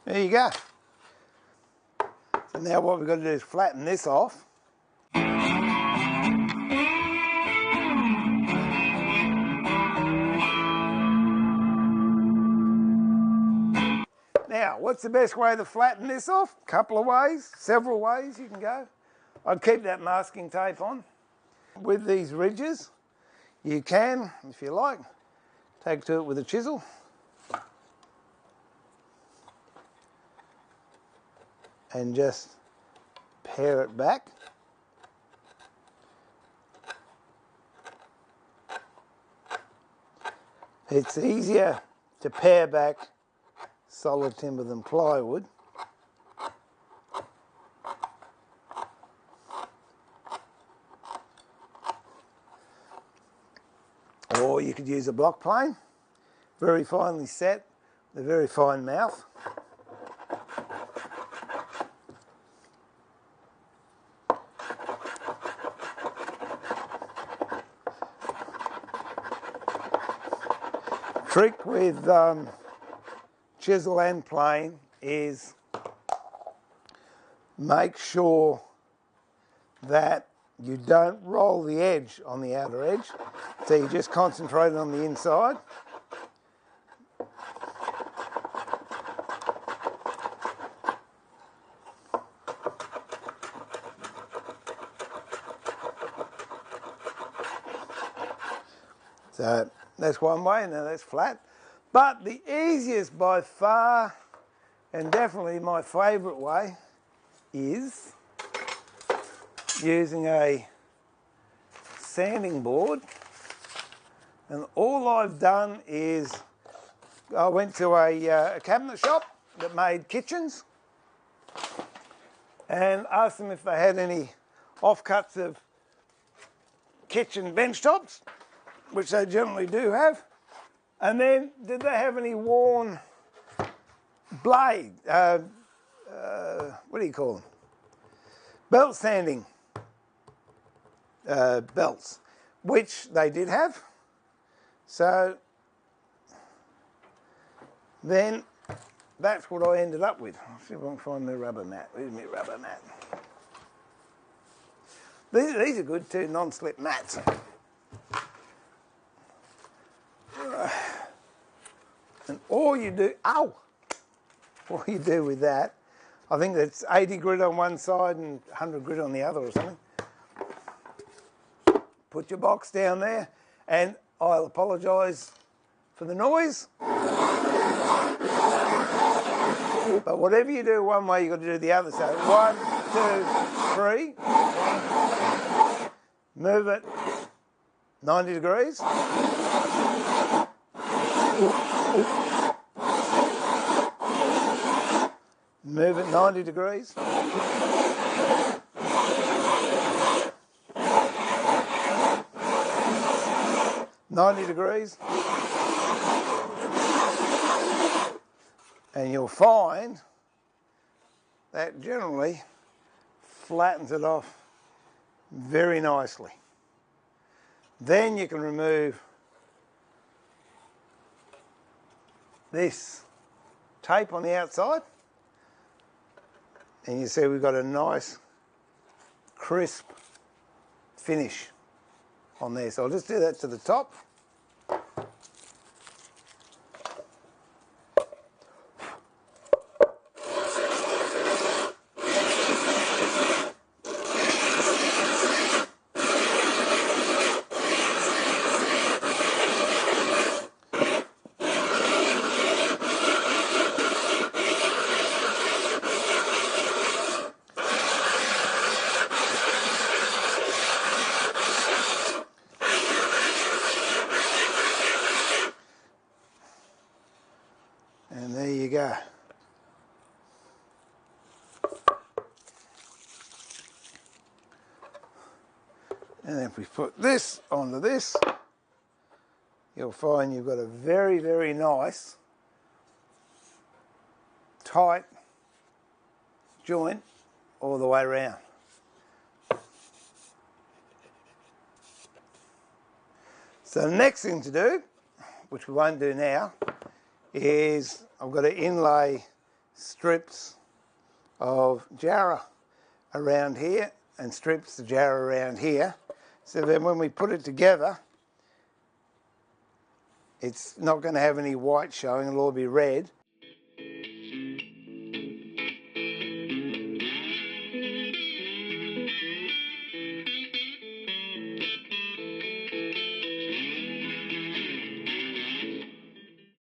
There you go. So now what we've got to do is flatten this off. Now, what's the best way to flatten this off? A couple of ways, several ways you can go. I'd keep that masking tape on. With these ridges, you can, if you like, take to it with a chisel. And just pare it back. It's easier to pare back solid timber than plywood. Or you could use a block plane, very finely set, with a very fine mouth. Trick with chisel and plane is make sure that you don't roll the edge on the outer edge, so you just concentrate on the inside. So that's one way, now that's flat. But the easiest by far, and definitely my favourite way, is using a sanding board. And all I've done is, I went to a cabinet shop that made kitchens and asked them if they had any offcuts of kitchen bench tops, which they generally do have. And then, did they have any worn blade, what do you call them? Belt sanding belts, which they did have. So then that's what I ended up with. I'll see if I can find my rubber mat. Where's my rubber mat? These are good too, non-slip mats. And all you do, all you do with that, I think that's 80 grit on one side and 100 grit on the other or something. Put your box down there, and I'll apologise for the noise. But whatever you do one way, you've got to do the other. So 1, 2, 3. Move it 90 degrees. Move it 90 degrees. And you'll find that generally flattens it off very nicely. Then you can remove this tape on the outside, and you see we've got a nice crisp finish on there. So I'll just do that to the top. And there you go. And if we put this onto this, you'll find you've got a very, very nice, tight joint all the way around. So the next thing to do, which we won't do now, is I've got to inlay strips of jarrah around here and strips of jarrah around here. So then when we put it together, it's not going to have any white showing, it'll all be red.